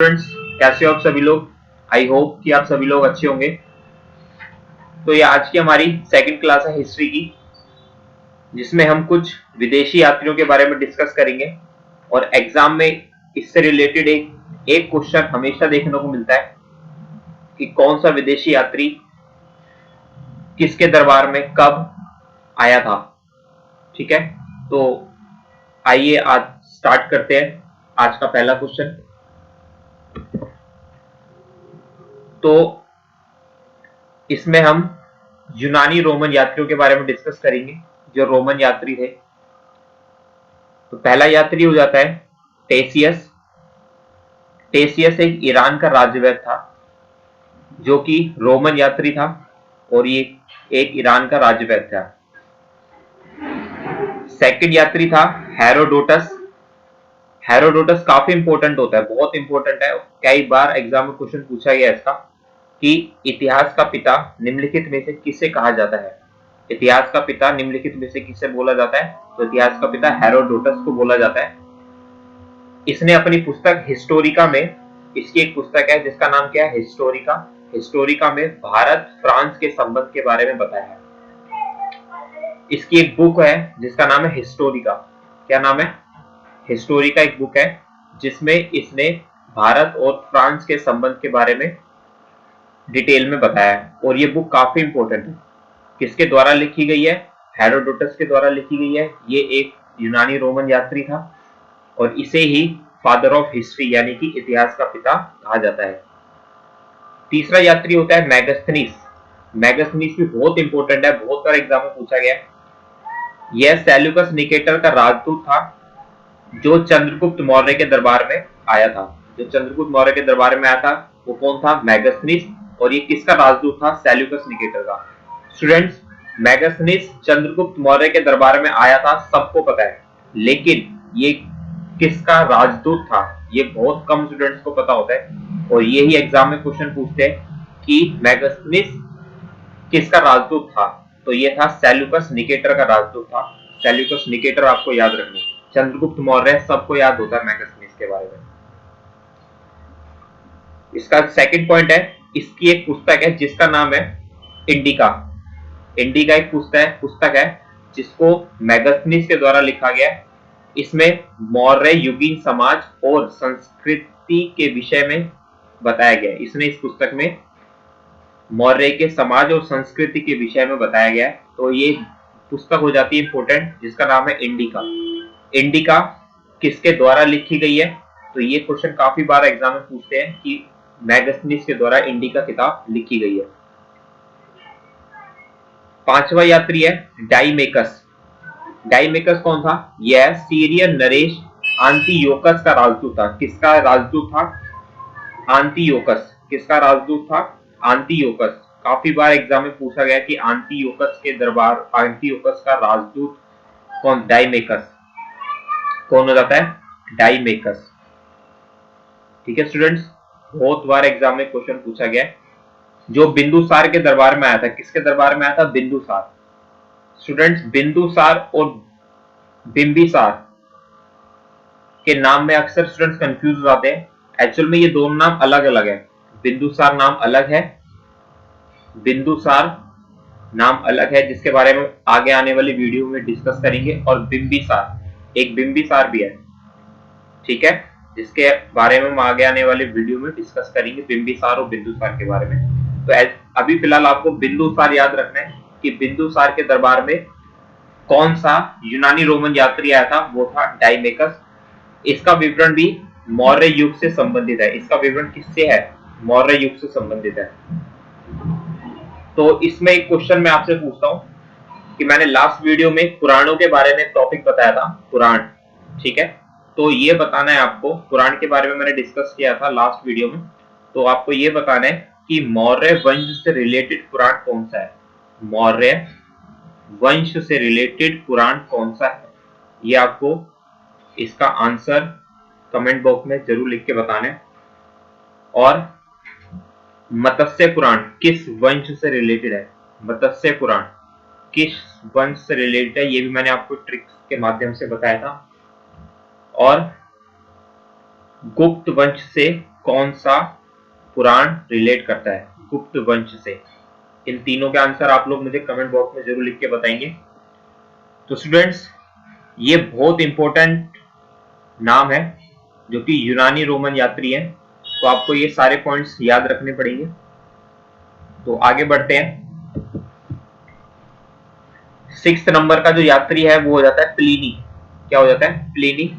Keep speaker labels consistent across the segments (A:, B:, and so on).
A: Students, कैसे हो आप सभी लोग। आई होप कि आप सभी लोग अच्छे होंगे। तो ये आज की हमारी सेकंड क्लास है हिस्ट्री की, जिसमें हम कुछ विदेशी यात्रियों के बारे में डिस्कस करेंगे। और एग्जाम में इससे रिलेटेड एक क्वेश्चन हमेशा देखने को मिलता है कि कौन सा विदेशी यात्री किसके दरबार में कब आया था। ठीक है, तो आइए आज स्टार्ट करते हैं आज का पहला क्वेश्चन। तो इसमें हम यूनानी रोमन यात्रियों के बारे में डिस्कस करेंगे, जो रोमन यात्री थे। तो पहला यात्री हो जाता है टेसियस। टेसियस एक ईरान का राज्यवैद था, जो कि रोमन यात्री था, और ये एक ईरान का राज्यवैद था। सेकंड यात्री था हेरोडोटस। हेरोडोटस काफी इंपॉर्टेंट होता है, बहुत इंपॉर्टेंट है। कई बार एग्जाम में क्वेश्चन पूछा गया इसका कि इतिहास का पिता निम्नलिखित में से किसे कहा जाता है। इतिहास का पिता निम्नलिखित में से किसे बोला जाता है? तो इतिहास का पिता हेरोडोटस को बोला जाता है। इसने अपनी पुस्तक हिस्टोरिका में, इसकी एक पुस्तक है जिसका नाम क्या है? हिस्टोरिका। हिस्टोरिका में भारत फ्रांस के संबंध के बारे में बताया है। इसकी एक बुक है जिसका नाम है हिस्टोरिका। क्या नाम है? हिस्टोरिका एक बुक है जिसमें इसने भारत और फ्रांस के संबंध के बारे में डिटेल में बताया है। और ये बुक काफी इंपॉर्टेंट है। किसके द्वारा लिखी गई है? हेरोडोटस के द्वारा लिखी गई है। ये एक यूनानी रोमन यात्री था, और इसे ही फादर ऑफ हिस्ट्री यानी कि इतिहास का पिता कहा जाता है। तीसरा यात्री होता है मैगस्थनीस। मैगस्थनीस भी बहुत इंपॉर्टेंट है, बहुत बार एग्जाम में पूछा गया है। यह सेल्यूकस निकेटर का राजदूत था, जो चंद्रगुप्त मौर्य के दरबार में आया था। जो चंद्रगुप्त मौर्य के दरबार में आया था वो कौन था? मैगस्थनीस। और ये किसका राजदूत था? सेल्यूकस निकेटर का। स्टूडेंट्स, मैगस्थनीस चंद्रगुप्त मौर्य के दरबार में आया था, सबको पता है, लेकिन ये किसका राजदूत था ये बहुत कम स्टूडेंट्स को पता होता है। और यही एग्जाम में क्वेश्चन पूछते हैं कि मैगस्थनीस किसका राजदूत था। तो ये था सेल्यूकस निकेटर का राजदूत था। सेल्यूकस निकेटर आपको याद रखना। चंद्रगुप्त मौर्य सबको याद होता है मैगस्थनीस के बारे में। इसका सेकंड पॉइंट है, इसकी एक पुस्तक है जिसका नाम है इंडिका। इंडिका एक पुस्तक है जिसको मैगस्थनीस के द्वारा लिखा गया है। इसमें मौर्य युगीन समाज और संस्कृति के विषय में बताया गया है। इसने इस पुस्तक में मौर्य के समाज और संस्कृति के विषय में बताया गया है। तो ये पुस्तक हो जाती है इंपोर्टेंट, जिसका नाम है इंडिका। इंडिका किसके द्वारा लिखी गई है? तो ये क्वेश्चन काफी बार एग्जाम में पूछते हैं कि मैगस्थनीस के द्वारा इंडिका किताब लिखी गई है। पांचवा यात्री है डाइमेकस। डाइमेकस कौन था? यह सीरियन नरेश आंतियोकस का राजदूत था। किसका राजदूत था? आंतियोकस। किसका राजदूत था? आंतियोकस। काफी बार एग्जाम में पूछा गया कि आंतियोकस के दरबार, आंतियोकस का राजदूत कौन? डाइमेकस। कौन हो जाता है? डाइमेकस। ठीक है स्टूडेंट्स, बहुत बार एग्जाम में क्वेश्चन पूछा गया है। जो बिंदुसार के दरबार में आया था, किसके दरबार में आया था? बिंदुसार। स्टूडेंट्स, बिंदुसार और बिंबिसार के नाम में अक्सर स्टूडेंट्स कंफ्यूज हो जाते हैं। एक्चुअल में ये दोनों नाम अलग अलग है। बिंदुसार नाम अलग है, बिंदुसार नाम अलग है, जिसके बारे में आगे आने वाली वीडियो में डिस्कस करेंगे। और बिंबिसार, एक बिंबिसार भी है, ठीक है, जिसके बारे में हम आगे आने वाले वीडियो में डिस्कस करेंगे, बिंबिसार और बिंदुसार के बारे में। तो अभी फिलहाल आपको बिंदुसार याद रखना है कि बिंदुसार के दरबार में कौन सा यूनानी रोमन यात्री आया था? वो था डाइमेकस। इसका विवरण भी मौर्य युग से संबंधित है। इसका विवरण किससे है? मौर्य युग से संबंधित है। तो इसमें एक क्वेश्चन मैं आपसे पूछता हूं कि मैंने लास्ट वीडियो में पुराणों के बारे में टॉपिक बताया था, पुराण, ठीक है। तो ये बताना है आपको, पुराण के बारे में मैंने डिस्कस किया था लास्ट वीडियो में। तो आपको ये बताना है कि मौर्य वंश से रिलेटेड पुराण कौन सा है। मौर्य वंश से रिलेटेड पुराण कौन सा है, ये आपको इसका आंसर कमेंट बॉक्स में जरूर लिख के बताना है। और मत्स्य पुराण किस वंश से रिलेटेड है? मत्स्य पुराण किस वंश से रिलेटेड है, ये भी मैंने आपको ट्रिक्स के माध्यम से बताया था। और गुप्त वंश से कौन सा पुराण रिलेट करता है गुप्त वंश से? इन तीनों के आंसर आप लोग मुझे कमेंट बॉक्स में जरूर लिख के बताएंगे। तो स्टूडेंट्स, ये बहुत इंपॉर्टेंट नाम है जो कि यूनानी रोमन यात्री है, तो आपको ये सारे पॉइंट्स याद रखने पड़ेंगे। तो आगे बढ़ते हैं। 6 नंबर का जो यात्री है वो हो जाता है प्लिनी। क्या हो जाता है? प्लिनी।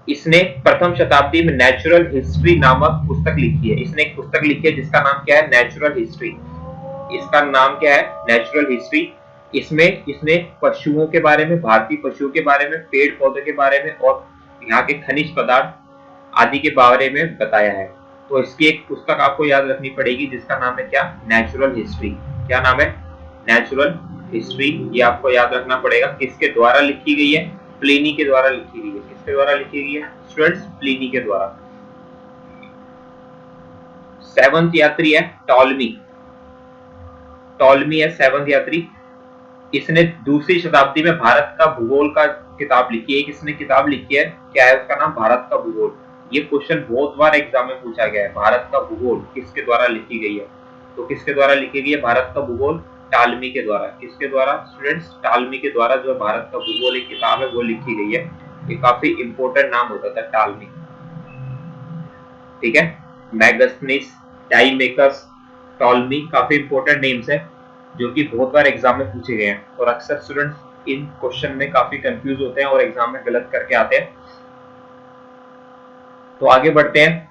A: इसने प्रथम शताब्दी में नेचुरल हिस्ट्री नामक पुस्तक लिखी है। इसने एक पुस्तक लिखी है जिसका नाम क्या है? Natural history. इसका नाम क्या है? Natural history. इसमें इसने पशुओं के बारे में, भारतीय पशुओं के बारे में, पेड़ पौधों के बारे में और यहाँ के खनिज पदार्थ आदि के बारे में बताया है। तो इसकी एक पुस्तक आपको याद रखनी पड़ेगी जिसका नाम है क्या? Natural history. क्या नाम है? Natural history. ये आपको याद रखना पड़ेगा। किसके द्वारा लिखी गई है? प्लिनी के द्वारा लिखी गई है। किसके द्वारा लिखी गई है स्टूडेंट्स? प्लिनी के द्वारा। 7th यात्री है टॉलमी। टॉलमी है 7th यात्री। इसने दूसरी शताब्दी में भारत का भूगोल का किताब लिखी है। किसने किताब लिखी है? क्या है उसका नाम? भारत का भूगोल। ये क्वेश्चन बहुत बार एग्जाम में पूछा गया है। भारत का भूगोल किसके द्वारा लिखी गई है? तो किसके द्वारा लिखी गई है भारत का भूगोल? टालमी के द्वारा। किसके द्वारा स्टूडेंट्स? टालमी के द्वारा जो भारत का भूगोल एक किताब है वो लिखी गई है। ये काफी इंपॉर्टेंट नाम होता था टालमी। ठीक है, मैगस्थनीस, डाइमेकस, टॉलमी काफी इंपॉर्टेंट नेम्स है जो कि बहुत बार एग्जाम में पूछे गए हैं और अक्सर स्टूडेंट्स इन क्वेश्चन में काफी कंफ्यूज होते हैं और एग्जाम में गलत करके आते हैं। तो आगे बढ़ते हैं।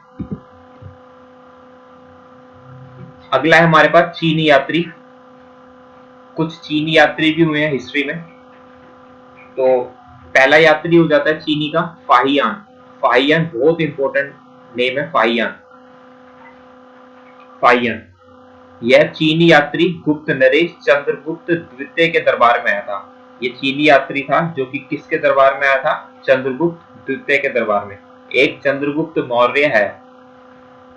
A: अगला है हमारे पास चीनी यात्री। कुछ चीनी यात्री भी हुए हैं हिस्ट्री में। तो पहला यात्री हो जाता है चीनी का फाहियान। फाहियान बहुत इंपॉर्टेंट नेम है। फाहियान। फाहियान यह चीनी यात्री गुप्त नरेश चंद्रगुप्त द्वितीय के दरबार में आया था। ये चीनी यात्री था जो कि किसके दरबार में आया था? चंद्रगुप्त द्वितीय के दरबार में। एक चंद्रगुप्त मौर्य है,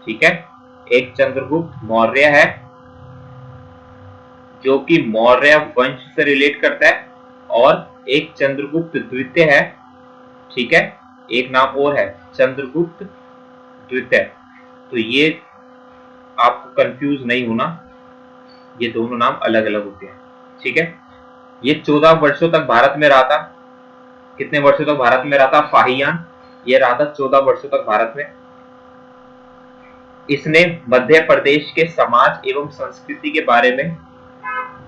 A: ठीक है, एक चंद्रगुप्त मौर्य है जो कि मौर्य वंश से रिलेट करता है, और एक चंद्रगुप्त द्वितीय है, ठीक है, एक नाम और है चंद्रगुप्त द्वितीय। तो ये आपको कंफ्यूज नहीं होना, ये दोनों नाम अलग अलग होते हैं, ठीक है। ये 14 वर्षों तक भारत में रहा था। कितने वर्षों तक भारत में रहा था फाहियान? ये रहा था 14 वर्षों तक भारत में। इसने मध्य प्रदेश के समाज एवं संस्कृति के बारे में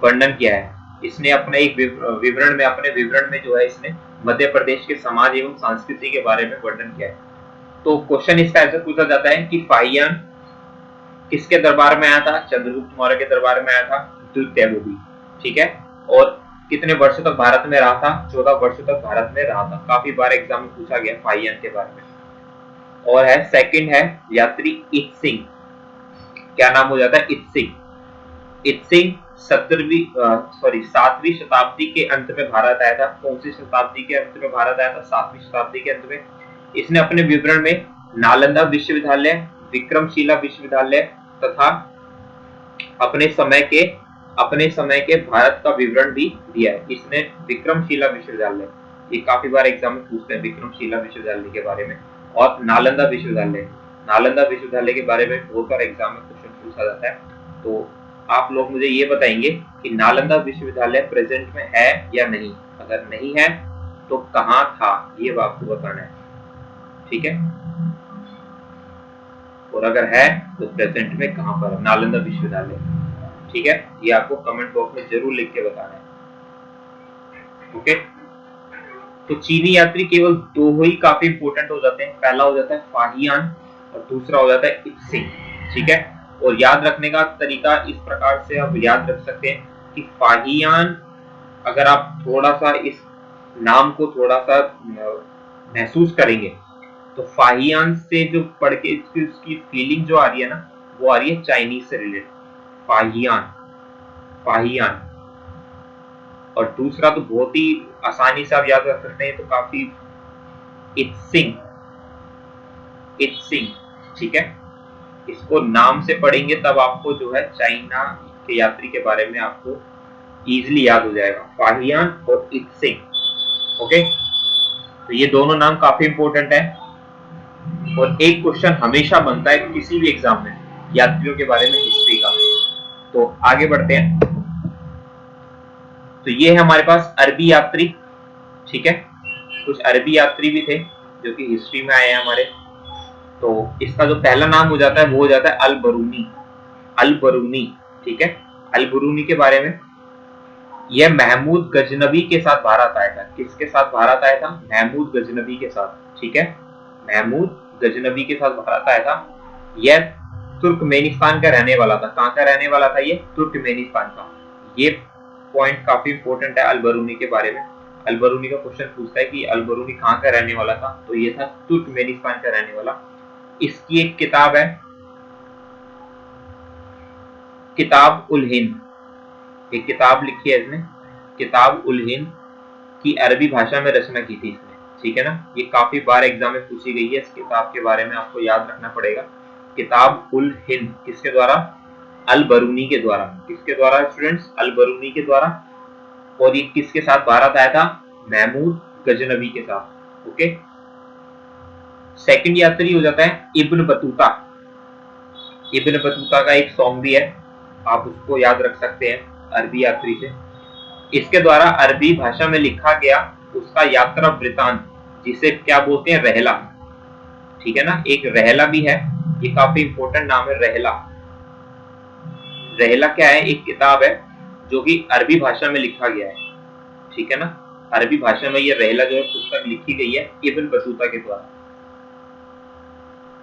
A: वर्णन किया है। इसने अपने एक विवरण में जो है इसने मध्य प्रदेश के समाज एवं संस्कृति के बारे में वर्णन किया है। तो क्वेश्चन इसका ऐसे पूछा जाता है कि फाहियान किसके दरबार में आया था? चंद्रगुप्त मौर्य के दरबार में आया था, द्वितीय वो भी, ठीक है। और कितने वर्षों तक भारत में रहा था? 14 वर्षों तक भारत में रहा था। काफी बार एग्जाम में पूछा गया फाहियान के बारे में। और है सेकंड है यात्री इत्सिंग। क्या नाम हो जाता है? इत्सिंग। इत्सिंग 7वीं शताब्दी के अंत में भारत आया था। कौन सी शताब्दी के अंत में भारत आया था? 7वीं शताब्दी के अंत में। इसने अपने विवरण में नालंदा विश्वविद्यालय, विक्रमशिला विश्वविद्यालय तथा अपने समय के भारत का विवरण भी दिया है। इसने विक्रमशिला विश्वविद्यालय, ये काफी बार एग्जाम में पूछते हैं विक्रमशिला विश्वविद्यालय के बारे में, और नालंदा विश्वविद्यालय के बारे में बहुत बार एग्जाम में क्वेश्चन पूछा जाता है। तो आप लोग मुझे ये बताएंगे कि नालंदा विश्वविद्यालय प्रेजेंट में है या नहीं। अगर नहीं है तो कहाँ था, ये आपको बताना है, ठीक है। और अगर है तो प्रेजेंट में कहां पर है नालंदा विश्वविद्यालय, ठीक है। ये आपको कमेंट बॉक्स में जरूर लिख के बताना है, ओके। तो चीनी यात्री केवल 2 ही काफी इंपोर्टेंट हो जाते हैं। पहला हो जाता है फाहियान और दूसरा हो जाता है इत्सिंग, ठीक है। और याद रखने का तरीका इस प्रकार से आप याद रख सकते हैं कि फाहियान, अगर आप थोड़ा सा इस नाम को थोड़ा सा महसूस करेंगे तो फाहियान से जो पढ़ के उसकी फीलिंग जो आ रही है ना, वो आ रही है चाइनीज से रिलेटेड। फाहियान, फाहियान। और दूसरा तो बहुत ही आसानी से आप याद रख सकते हैं, तो काफी इत्सिंग, इत्सिंग, ठीक है। इसको नाम से पढ़ेंगे तब आपको जो है चाइना के यात्री के बारे में आपको इजीली याद हो जाएगा, फाहियान और इत्सिंग, ओके। तो ये दोनों नाम काफी इंपॉर्टेंट है। और एक क्वेश्चन हमेशा बनता है किसी भी एग्जाम में यात्रियों के बारे में हिस्ट्री का। तो आगे बढ़ते हैं। तो ये है हमारे पास अरबी यात्री, ठीक है। कुछ अरबी यात्री भी थे जो कि हिस्ट्री में आए हैं हमारे। तो इसका जो पहला नाम हो जाता है वो हो जाता है अल बरूनी। अल बरूनी, ठीक है। अल बरूनी के बारे में, यह महमूद गजनबी के साथ भारत आया था। किसके साथ भारत आया था? महमूद गजनबी के साथ, ठीक है। महमूद गजनबी के साथ भारत आया था। यह तुर्कमेनिस्तान का रहने वाला था। कहाँ का रहने वाला था ये? तुर्कमेनिस्तान का। ये पॉइंट काफी इंपॉर्टेंट है अल बरूनी के बारे में। अल बरूनी का क्वेश्चन पूछता है कि अल बरूनी कहाँ का रहने वाला था, तो ये था तुर्कमेनिस्तान का रहने वाला। इसकी एक किताब है, किताब उल हिंद। एक किताब लिखी है इसने, किताब उल हिंद की अरबी भाषा में रचना की थी इसने, ठीक है ना। ये काफी बार एग्जाम में पूछी गई है। इस किताब के बारे में आपको याद रखना पड़ेगा। किताब उल हिंद किसके द्वारा? अल बरूनी के द्वारा। किसके द्वारा स्टूडेंट्स? अल बरूनी के द्वारा। और ये किसके साथ भारत आया था? महमूद गजनबी के साथ, ओके। सेकंड यात्री हो जाता है इब्न बतूता। इब्न बतूता का एक सॉन्ग भी है, आप उसको याद रख सकते हैं अरबी यात्री से। इसके द्वारा अरबी भाषा में लिखा गया उसका यात्रा वृतांत, जिसे क्या बोलते हैं? रहला, ठीक है ना। एक रहला भी है, ये काफी इंपॉर्टेंट नाम है रहला। रहला क्या है? एक किताब है जो कि अरबी भाषा में लिखा गया है, ठीक है ना। अरबी भाषा में ये रहला जो है पुस्तक लिखी गई है इब्न बतूता के द्वारा।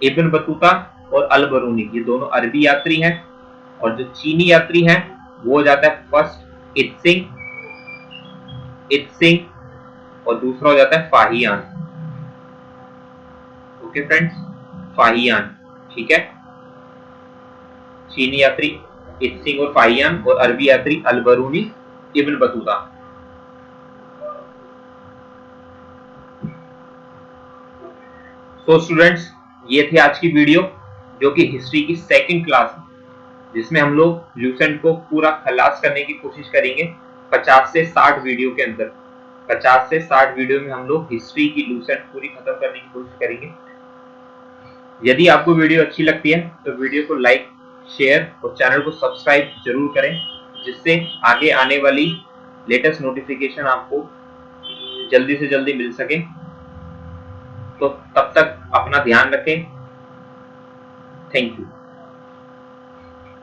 A: इब्न बतूता और अल बरूनी ये दोनों अरबी यात्री हैं। और जो चीनी यात्री हैं वो हो जाता है फर्स्ट इत्सिंग, इत्सिंग, और दूसरा हो जाता है फाहियान, ओके फ्रेंड्स, फाहियान, ठीक है। चीनी यात्री इत्सिंग और फाहियान, और अरबी यात्री अल बरूनी, इब्न बतूता। तो स्टूडेंट्स, ये थी आज की वीडियो जो कि हिस्ट्री की सेकंड क्लास है, जिसमें हम लोग ल्यूसेंट को पूरा खलास करने की कोशिश करेंगे 50 से 60 वीडियो के अंदर। 50 से 60 वीडियो में हम लोग हिस्ट्री की ल्यूसेंट पूरी खत्म करने की कोशिश करेंगे। यदि आपको वीडियो अच्छी लगती है तो वीडियो को लाइक, शेयर और चैनल को सब्सक्राइब जरूर करें, जिससे आगे आने वाली लेटेस्ट नोटिफिकेशन आपको जल्दी से जल्दी मिल सके। तो तब तक अपना ध्यान रखें। Thank you.